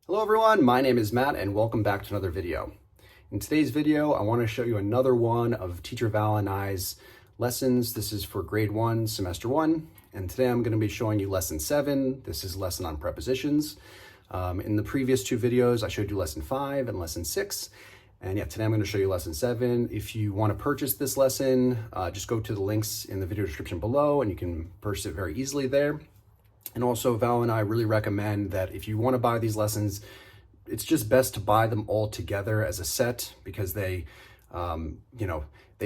Hello everyone, my name is Matt and welcome back to another video. In today's video, I want to show you another one of Teacher Val and I's lessons. This is for grade 1, semester 1, and today I'm going to be showing you lesson 7. This is a lesson on prepositions. In the previous two videos, I showed you lesson 5 and lesson 6. And yeah, today I'm going to show you lesson 7. If you want to purchase this lesson, just go to the links in the video description below and you can purchase it very easily there. And also, Val and I really recommend that if you want to buy these lessons, it's just best to buy them all together as a set because they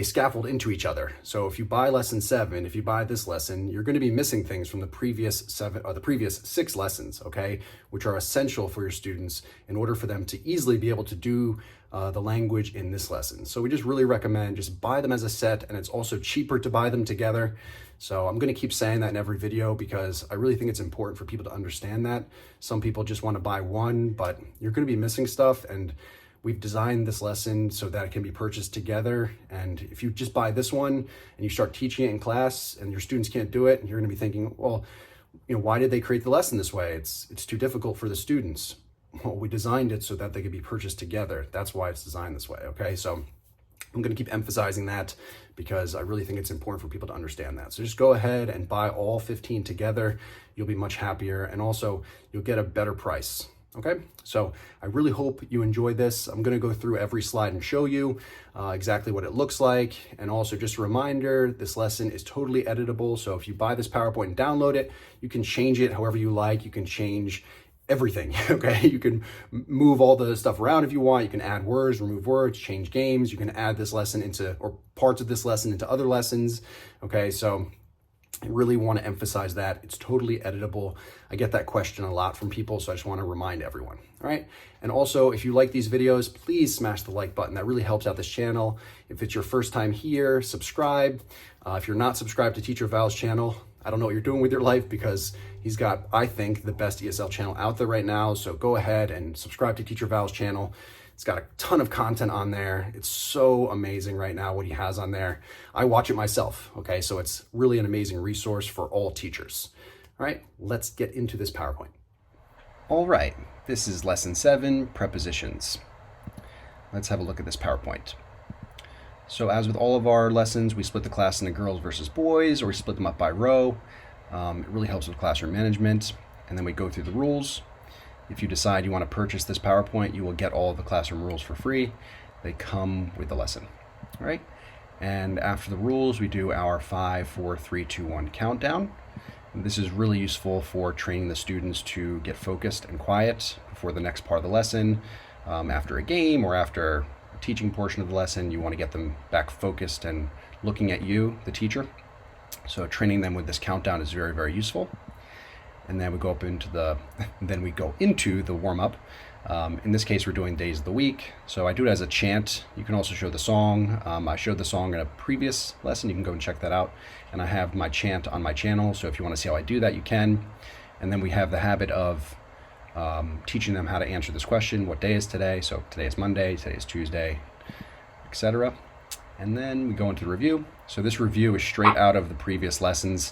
scaffold into each other. So if you buy lesson 7, if you buy this lesson, you're going to be missing things from the previous 7 or the previous 6 lessons, okay, which are essential for your students in order for them to easily be able to do the language in this lesson. So we just really recommend just buy them as a set, and it's also cheaper to buy them together. So I'm going to keep saying that in every video because I really think it's important for people to understand that. Some people just want to buy one, but you're going to be missing stuff, and we've designed this lesson so that it can be purchased together. And if you just buy this one and you start teaching it in class and your students can't do it, and you're going to be thinking, well, why did they create the lesson this way? It's too difficult for the students. Well, we designed it so that they could be purchased together. That's why it's designed this way, okay? So I'm going to keep emphasizing that because I really think it's important for people to understand that. So just go ahead and buy all 15 together. You'll be much happier, and also you'll get a better price. Okay, so I really hope you enjoy this. I'm going to go through every slide and show you exactly what it looks like. And also just a reminder, this lesson is totally editable. So if you buy this PowerPoint and download it, you can change it however you like. You can change everything, okay? You can move all the stuff around if you want. You can add words, remove words, change games. You can add this lesson into, or parts of this lesson into other lessons, okay? So I really want to emphasize that it's totally editable. I get that question a lot from people, so I just want to remind everyone, all right? And also, if you like these videos, please smash the like button. That really helps out this channel. If it's your first time here, subscribe. If you're not subscribed to Teacher Val's channel, I don't know what you're doing with your life because he's got, I think, the best ESL channel out there right now. So go ahead and subscribe to Teacher Val's channel. It's got a ton of content on there. It's so amazing right now what he has on there. I watch it myself, okay? So it's really an amazing resource for all teachers. All right, let's get into this PowerPoint. All right, this is lesson 7, prepositions. Let's have a look at this PowerPoint. So as with all of our lessons, we split the class into girls versus boys, or we split them up by row. It really helps with classroom management. And then we go through the rules. If you decide you want to purchase this PowerPoint, you will get all of the classroom rules for free. They come with the lesson, all right? And after the rules, we do our 5, 4, 3, 2, 1 countdown. And this is really useful for training the students to get focused and quiet before the next part of the lesson. After a game or after a teaching portion of the lesson, you want to get them back focused and looking at you, the teacher. So training them with this countdown is very, very useful. And then we go into the warm-up. In this case, we're doing days of the week. So I do it as a chant. You can also show the song. I showed the song in a previous lesson. You can go and check that out. And I have my chant on my channel. So if you want to see how I do that, you can. And then we have the habit of teaching them how to answer this question. What day is today? So today is Monday, today is Tuesday, etc. And then we go into the review. So this review is straight out of the previous lessons.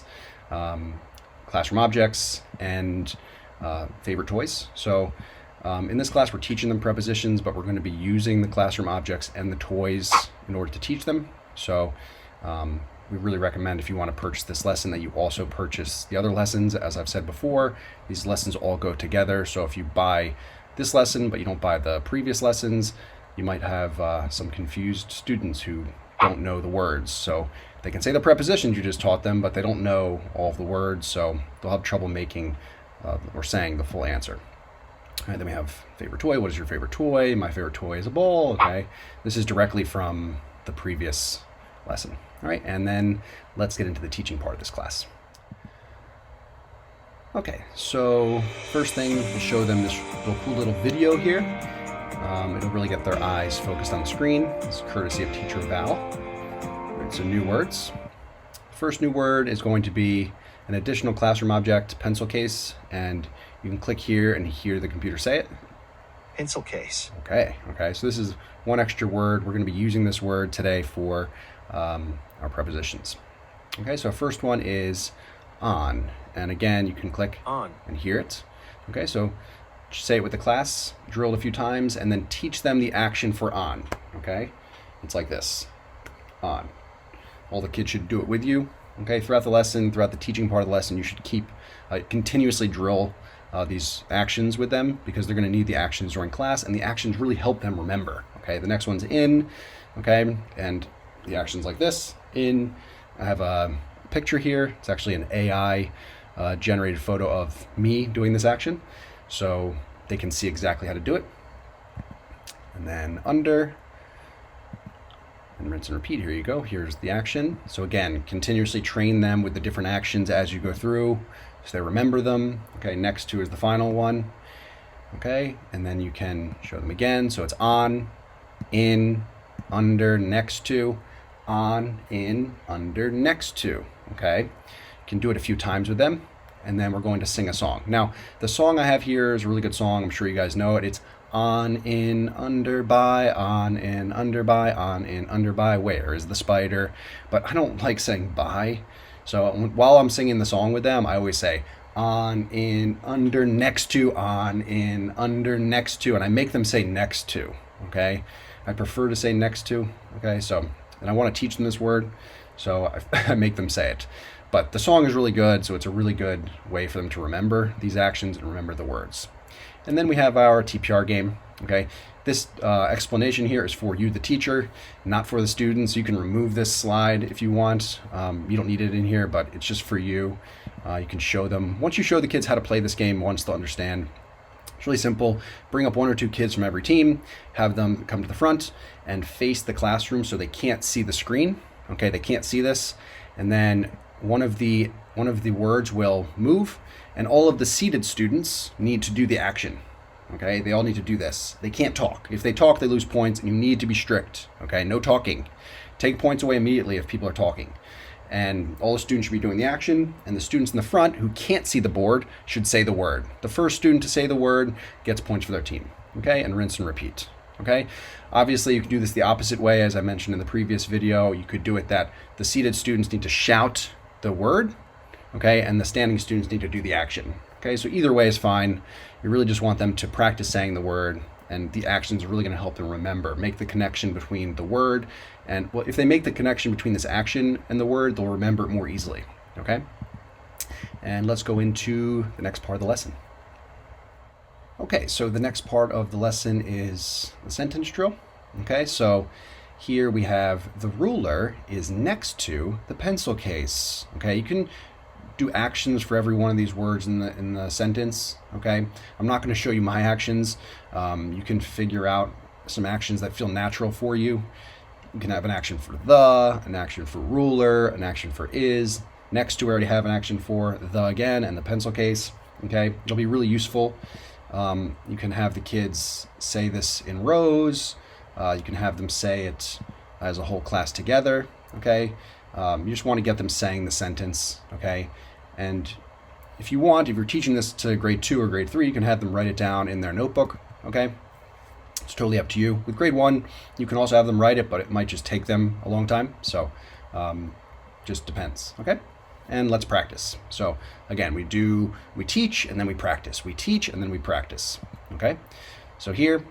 Classroom objects and favorite toys. So in this class, we're teaching them prepositions, but we're going to be using the classroom objects and the toys in order to teach them. So we really recommend, if you want to purchase this lesson, that you also purchase the other lessons. As I've said before, these lessons all go together. So if you buy this lesson, but you don't buy the previous lessons, you might have some confused students who don't know the words. So they can say the prepositions you just taught them, but they don't know all of the words, so they'll have trouble making or saying the full answer. All right, then we have favorite toy. What is your favorite toy? My favorite toy is a ball. Okay, this is directly from the previous lesson. All right, and then let's get into the teaching part of this class. Okay, so first thing, we'll show them this cool little video here. It'll really get their eyes focused on the screen. It's courtesy of Teacher Val. All right, so new words. First new word is going to be an additional classroom object, pencil case, and you can click here and hear the computer say it. Pencil case. Okay, so this is one extra word. We're going to be using this word today for our prepositions. Okay, so first one is on, and again, you can click On. and hear it. Okay, so say it with the class, drill it a few times, and then teach them the action for on, okay? It's like this, on. All the kids should do it with you, okay? Throughout the lesson, throughout the teaching part of the lesson, you should keep, continuously drill these actions with them, because they're gonna need the actions during class, and the actions really help them remember, okay? The next one's in, okay? And the action's like this, in. I have a picture here. It's actually an AI generated photo of me doing this action, so they can see exactly how to do it. And then under, and rinse and repeat. Here you go. Here's the action. So again, continuously train them with the different actions as you go through, so they remember them. Okay, next to is the final one. Okay, and then you can show them again. So it's on, in, under, next to, on, in, under, next to. Okay, you can do it a few times with them, and then we're going to sing a song. Now, the song I have here is a really good song. I'm sure you guys know it. It's on, in, under, by, on, in, under, by, on, in, under, by, where is the spider? But I don't like saying by. So while I'm singing the song with them, I always say on, in, under, next to, on, in, under, next to, and I make them say next to, okay? I prefer to say next to, okay? So, and I want to teach them this word, so I make them say it. But the song is really good, so it's a really good way for them to remember these actions and remember the words. And then we have our TPR game, okay? This explanation here is for you, the teacher, not for the students. You can remove this slide if you want. You don't need it in here, but it's just for you. You can show them. Once you show the kids how to play this game, once they'll understand. It's really simple. Bring up 1 or 2 kids from every team, have them come to the front and face the classroom so they can't see the screen. Okay, they can't see this. And then one of the words will move, and all of the seated students need to do the action. Okay, they all need to do this. They can't talk. If they talk, they lose points, and you need to be strict. Okay, no talking. Take points away immediately if people are talking. And all the students should be doing the action, and the students in the front who can't see the board should say the word. The first student to say the word gets points for their team. Okay, and rinse and repeat. Okay, obviously you can do this the opposite way, as I mentioned in the previous video. You could do it that the seated students need to shout the word, okay, and the standing students need to do the action. Okay, so either way is fine. You really just want them to practice saying the word, and the actions are really going to help them remember, make the connection between the word, and well, if they make the connection between this action and the word, they'll remember it more easily. Okay, and let's go into the next part of the lesson. Okay, so the next part of the lesson is the sentence drill. Okay, so here we have the ruler is next to the pencil case. Okay, you can do actions for every one of these words in the sentence. Okay, I'm not going to show you my actions. You can figure out some actions that feel natural for you. You can have an action for the, an action for ruler, an action for is. Next to, we already have an action for the again and the pencil case. Okay, it'll be really useful. You can have the kids say this in rows. You can have them say it as a whole class together. Okay, you just want to get them saying the sentence. Okay, and if you want, if you're teaching this to grade 2 or grade 3, you can have them write it down in their notebook. Okay, it's totally up to you. With grade 1, you can also have them write it, but it might just take them a long time. So just depends. Okay. And let's practice. So again, we teach and then we practice. We teach and then we practice. Okay. So here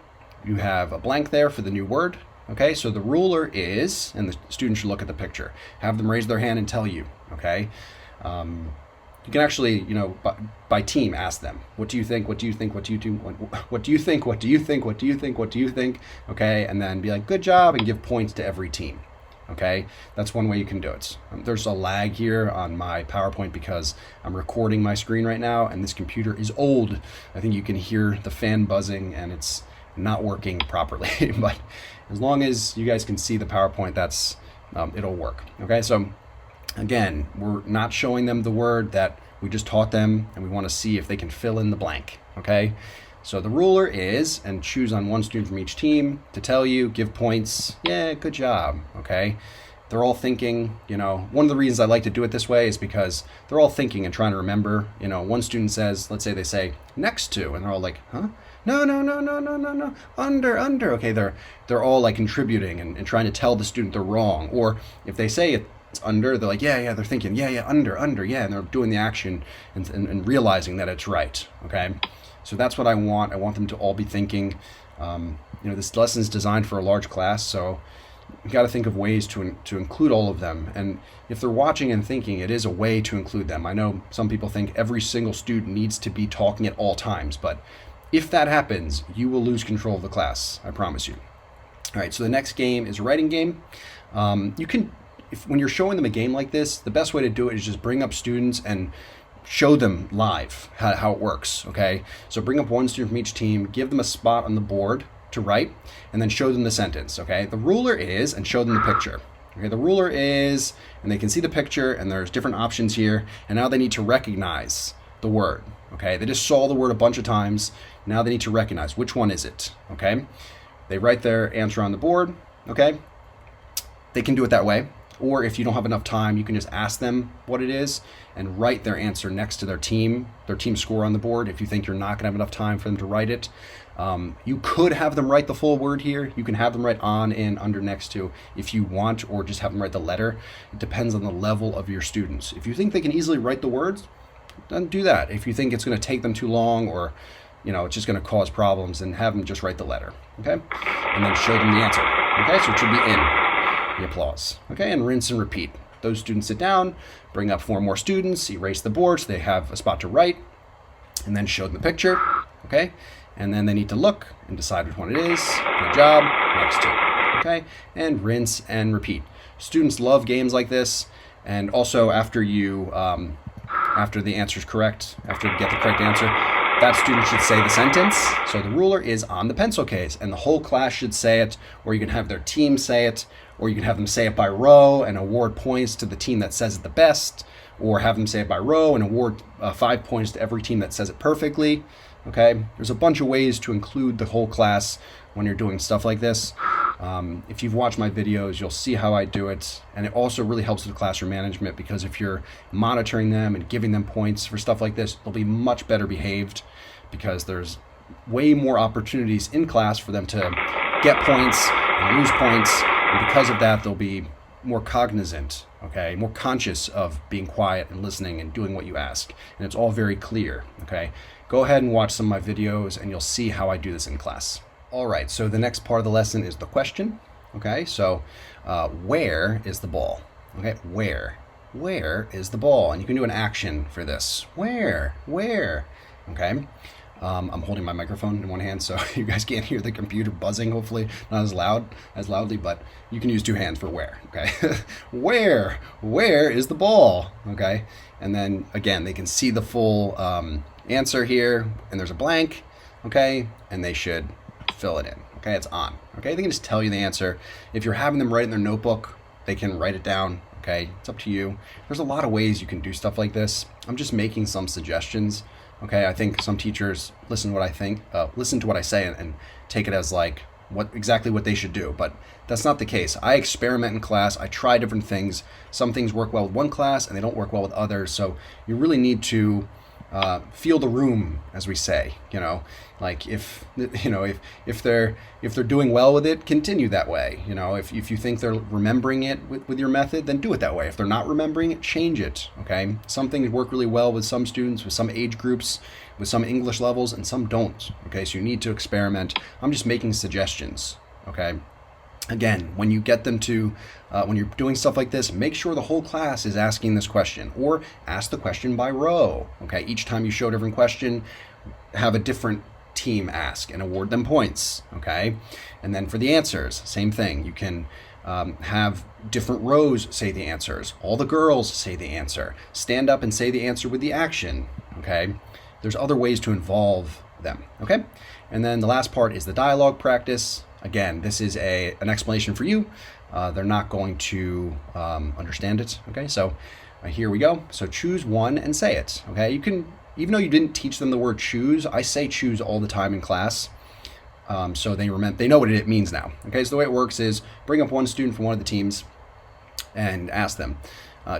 you have a blank there for the new word. Okay. So the ruler is, and the student should look at the picture. Have them raise their hand and tell you. Okay. You can actually, by team, ask them, what do you think? What do you think? What do you do? What do you think? What do you think? What do you think? What do you think? Okay. And then be like, good job, and give points to every team. Okay, that's one way you can do it. There's a lag here on my PowerPoint because I'm recording my screen right now, and this computer is old. I think you can hear the fan buzzing, and it's not working properly. But as long as you guys can see the PowerPoint, that's it'll work. Okay, so again, we're not showing them the word that we just taught them, and we want to see if they can fill in the blank. Okay. So the ruler is, and choose on one student from each team to tell you, give points. Yeah, good job. Okay. They're all thinking, one of the reasons I like to do it this way is because they're all thinking and trying to remember. One student says, let's say they say next to, and they're all like, huh? No, under. Okay, they're all like contributing and trying to tell the student they're wrong. Or if they say it's under, they're like, yeah, they're thinking, yeah, under, yeah, and they're doing the action and realizing that it's right. Okay. So that's what I want. I want them to all be thinking. This lesson is designed for a large class, so you got to think of ways to include all of them. And if they're watching and thinking, it is a way to include them. I know some people think every single student needs to be talking at all times, but if that happens, you will lose control of the class. I promise you. All right, so the next game is a writing game. When you're showing them a game like this, the best way to do it is just bring up students and show them live how it works, okay? So bring up one student from each team, give them a spot on the board to write, and then show them the sentence, okay? The ruler is, and show them the picture. Okay, the ruler is, and they can see the picture, and there's different options here, and now they need to recognize the word, okay? They just saw the word a bunch of times, now they need to recognize which one is it, okay? They write their answer on the board, okay? They can do it that way. Or if you don't have enough time, you can just ask them what it is and write their answer next to their team score on the board. If you think you're not gonna have enough time for them to write it, you could have them write the full word here. You can have them write on, in, under, next to if you want, or just have them write the letter. It depends on the level of your students. If you think they can easily write the words, then do that. If you think it's gonna take them too long, or it's just gonna cause problems, then have them just write the letter, okay? And then show them the answer, okay? So it should be in. The applause. Okay, and rinse and repeat. Those students sit down, bring up 4 more students, erase the board so they have a spot to write, and then show them the picture. Okay, and then they need to look and decide which one it is. Good job. Next to. Okay, and rinse and repeat. Students love games like this, and also after the answer is correct, after you get the correct answer, that student should say the sentence. So the ruler is on the pencil case, and the whole class should say it, or you can have their team say it, or you can have them say it by row and award points to the team that says it the best, or have them say it by row and award 5 points to every team that says it perfectly. Okay, there's a bunch of ways to include the whole class when you're doing stuff like this. If you've watched my videos, you'll see how I do it, and it also really helps with classroom management, because if you're monitoring them and giving them points for stuff like this, they'll be much better behaved, because there's way more opportunities in class for them to get points and lose points, and because of that, they'll be more cognizant, okay, more conscious of being quiet and listening and doing what you ask, and it's all very clear, okay? Go ahead and watch some of my videos, and you'll see how I do this in class. All right, so the next part of the lesson is the question, okay? So where is the ball? Okay, where is the ball? And you can do an action for this. Where, okay? I'm holding my microphone in one hand, so you guys can't hear the computer buzzing, hopefully not as loudly, but you can use 2 hands for where, okay? Where is the ball, okay? And then again, they can see the full answer here, and there's a blank, okay? And they should fill it in, okay? It's on, okay? They can just tell you the answer. If you're having them write in their notebook, they can write it down, okay? It's up to you. There's a lot of ways you can do stuff like this. I'm just making some suggestions. Okay, I think some teachers listen to what I say and take it as like exactly what they should do, but that's not the case. I experiment in class. I try different things. Some things work well with one class and they don't work well with others. So you really need to feel the room, as we say. Like if they're doing well with it, continue that way. If you think they're remembering it with your method, then do it that way. If they're not remembering it, change it. Okay, some things work really well with some students, with some age groups, with some English levels, and some don't. Okay, so you need to experiment. I'm just making suggestions. Okay. Again, when you get them to, when you're doing stuff like this, make sure the whole class is asking this question, or ask the question by row. Okay, each time you show a different question, have a different team ask and award them points. Okay, and then for the answers, same thing. You can have different rows say the answers. All the girls say the answer. Stand up and say the answer with the action. Okay, there's other ways to involve them. Okay, and then the last part is the dialogue practice. Again, this is an explanation for you. They're not going to understand it. Okay, so here we go. So choose one and say it. Okay, you can, even though you didn't teach them the word choose, I say choose all the time in class. So they know what it means now. Okay, so the way it works is bring up one student from one of the teams and ask them,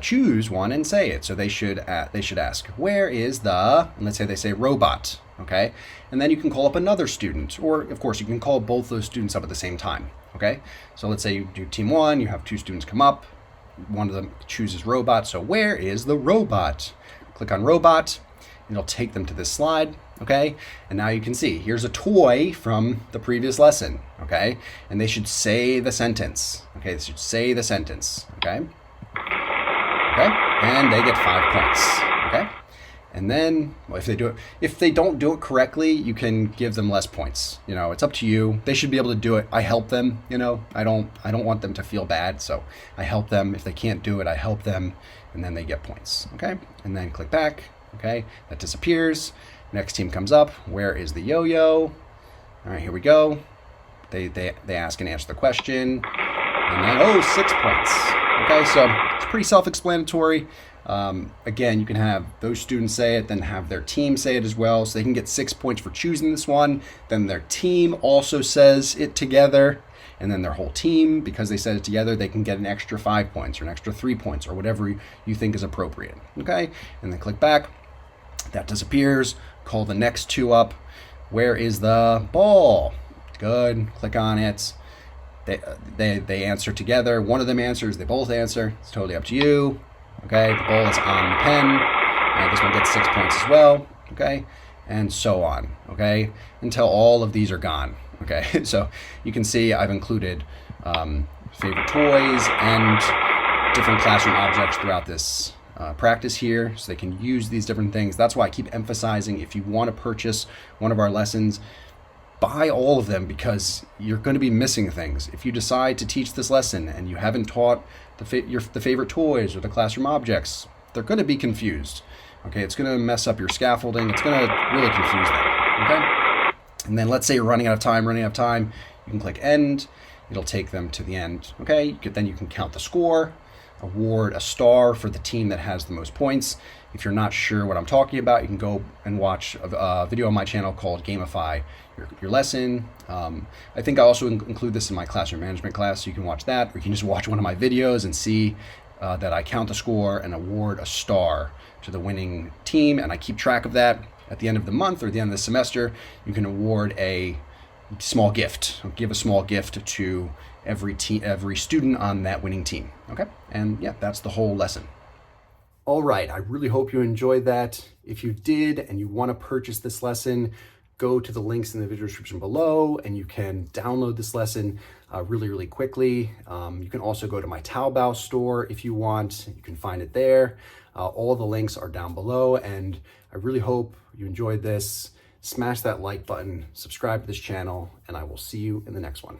choose one and say it. So they should ask, where is the, and let's say they say robot. Okay, and then you can call up another student, or of course you can call both those students up at the same time. Okay, so let's say you do team 1, you have 2 students come up, one of them chooses robot. So where is the robot? Click on robot, and it'll take them to this slide. okay? And now you can see, here's a toy from the previous lesson, okay? And they should say the sentence, okay? They should say the sentence, okay? Okay, and they get 5 points, okay? And then if they don't do it correctly, you can give them less points. You know, it's up to you. They should be able to do it. I help them, you know. I don't want them to feel bad, so I help them. If they can't do it, I help them, and then they get points, okay? And then click back, okay? That disappears. Next team comes up. Where is the yo-yo? All right, here we go. They ask and answer the question, and then 6 points. Okay, so it's pretty self-explanatory. Again, you can have those students say it, then have their team say it as well. So they can get 6 points for choosing this one. Then their team also says it together. And then their whole team, because they said it together, they can get an extra 5 points or an extra 3 points or whatever you think is appropriate. Okay, and then click back. That disappears. Call the next 2 up. Where is the ball? Good. Click on it. They answer together. One of them answers. They both answer. It's totally up to you. Okay, the ball is on the pen. This one gets 6 points as well. Okay, and so on. Okay, until all of these are gone. Okay, so you can see I've included favorite toys and different classroom objects throughout this practice here, so they can use these different things. That's why I keep emphasizing, if you want to purchase one of our lessons, buy all of them, because you're going to be missing things. If you decide to teach this lesson and you haven't taught the favorite toys or the classroom objects, they're going to be confused. Okay, it's going to mess up your scaffolding. It's going to really confuse them. Okay, and then let's say you're running out of time. You can click end. It'll take them to the end. Okay, then you can count the score, award a star for the team that has the most points. If you're not sure what I'm talking about, you can go and watch a video on my channel called Gamify Your Lesson. I think I also include this in my classroom management class, so you can watch that, or you can just watch one of my videos and see that I count the score and award a star to the winning team, and I keep track of that. At the end of the month or the end of the semester, you can award a small gift, give a small gift to every student on that winning team. Okay, and yeah, that's the whole lesson. All right, I really hope you enjoyed that. If you did and you want to purchase this lesson, go to the links in the video description below and you can download this lesson really quickly. You can also go to my Taobao store if you want. You can find it there. All the links are down below, and I really hope you enjoyed this. Smash that like button, subscribe to this channel, and I will see you in the next one.